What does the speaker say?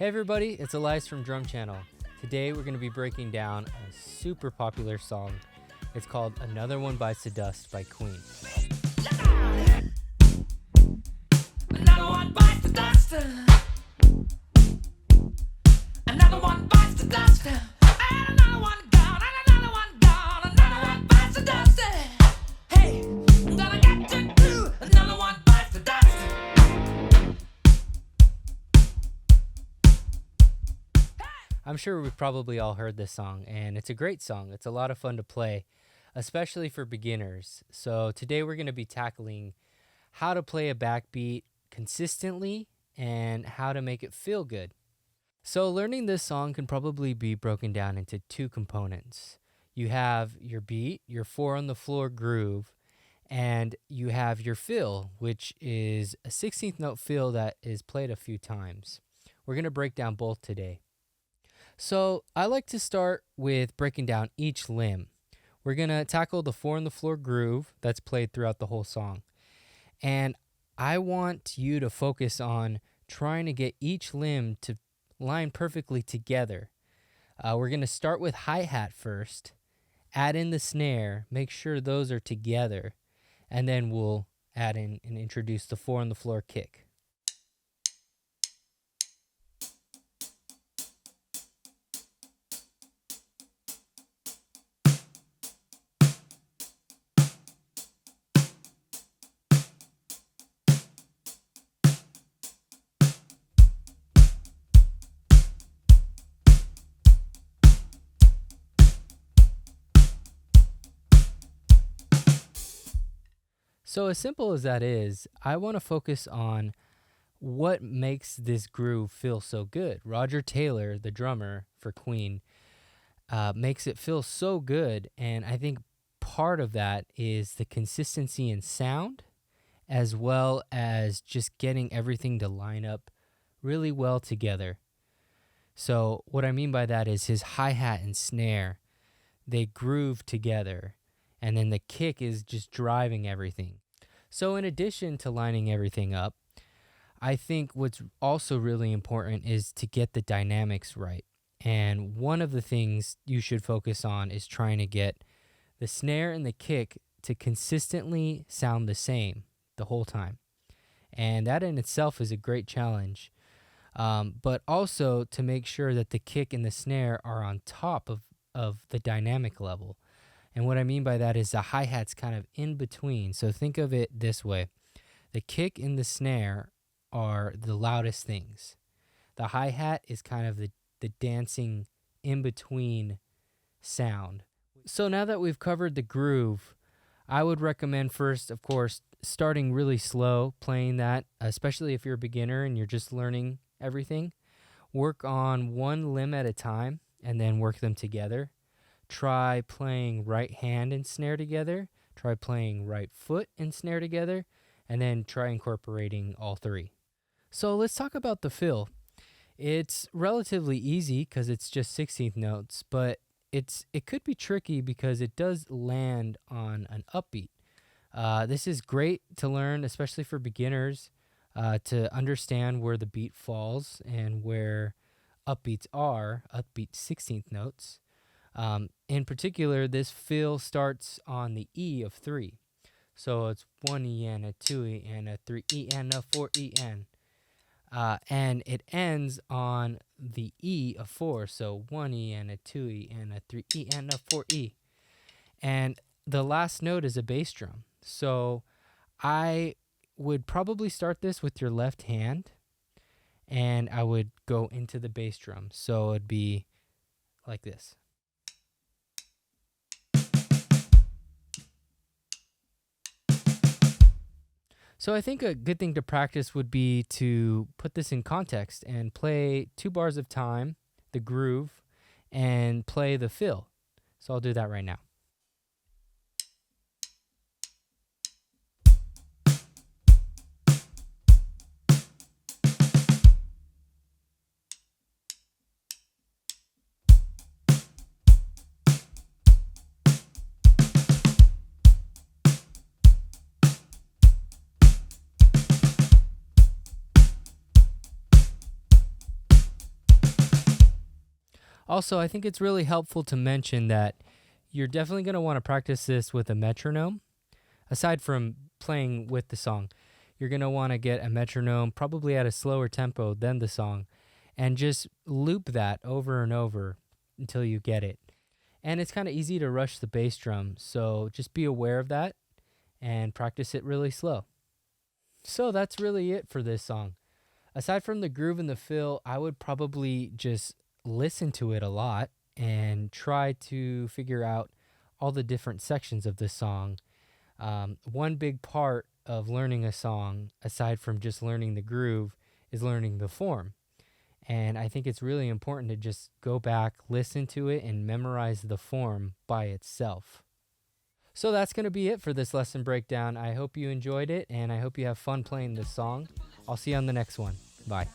Hey everybody, it's Elias from Drum Channel. Today we're going to be breaking down a super popular song. It's called Another One Bites the Dust by Queen. Another one bites the dust. Another one bites the dust. And another one gone. And another one gone. Another one bites the dust. Hey, I'm gonna get to do. Another one bites the dust. I'm sure we've probably all heard this song, and it's a great song. It's a lot of fun to play, especially for beginners. So today we're going to be tackling how to play a backbeat consistently and how to make it feel good. So learning this song can probably be broken down into two components. You have your beat, your 4 on the floor groove, and you have your fill, which is a 16th note fill that is played a few times. We're going to break down both today. So I like to start with breaking down each limb. We're going to tackle the 4 on the floor groove that's played throughout the whole song. And I want you to focus on trying to get each limb to line perfectly together. We're going to start with hi-hat first, add in the snare, make sure those are together, and then we'll add in and introduce the 4 on the floor kick. So as simple as that is, I want to focus on what makes this groove feel so good. Roger Taylor, the drummer for Queen, makes it feel so good, and I think part of that is the consistency in sound, as well as just getting everything to line up really well together. So what I mean by that is his hi-hat and snare, they groove together, and then the kick is just driving everything. So in addition to lining everything up, I think what's also really important is to get the dynamics right. And one of the things you should focus on is trying to get the snare and the kick to consistently sound the same the whole time. And that in itself is a great challenge. But also to make sure that the kick and the snare are on top of the dynamic level. And what I mean by that is the hi-hat's kind of in between. So think of it this way. The kick and the snare are the loudest things. The hi-hat is kind of the dancing in-between sound. So now that we've covered the groove, I would recommend first, of course, starting really slow, playing that, especially if you're a beginner and you're just learning everything. Work on one limb at a time and then work them together. Try playing right hand and snare together, try playing right foot and snare together, and then try incorporating all three. So let's talk about the fill. It's relatively easy because it's just 16th notes, but it could be tricky because it does land on an upbeat. This is great to learn, especially for beginners, to understand where the beat falls and where upbeats are, upbeat 16th notes. In particular, this fill starts on the E of 3. So it's 1 E and a 2 E and a 3 E and a 4 E and. And it ends on the E of 4. So 1 E and a 2 E and a 3 E and a 4 E. And the last note is a bass drum. So I would probably start this with your left hand, and I would go into the bass drum. So it'd be like this. So I think a good thing to practice would be to put this in context and play 2 bars of time, the groove, and play the fill. So I'll do that right now. Also, I think it's really helpful to mention that you're definitely going to want to practice this with a metronome. Aside from playing with the song, you're going to want to get a metronome, probably at a slower tempo than the song, and just loop that over and over until you get it. And it's kind of easy to rush the bass drum, so just be aware of that and practice it really slow. So that's really it for this song. Aside from the groove and the fill, I would probably just listen to it a lot and try to figure out all the different sections of the song. One big part of learning a song, aside from just learning the groove, is learning the form. And I think it's really important to just go back, listen to it, and memorize the form by itself. So that's going to be it for this lesson breakdown. I hope you enjoyed it, and I hope you have fun playing this song. I'll see you on the next one. Bye.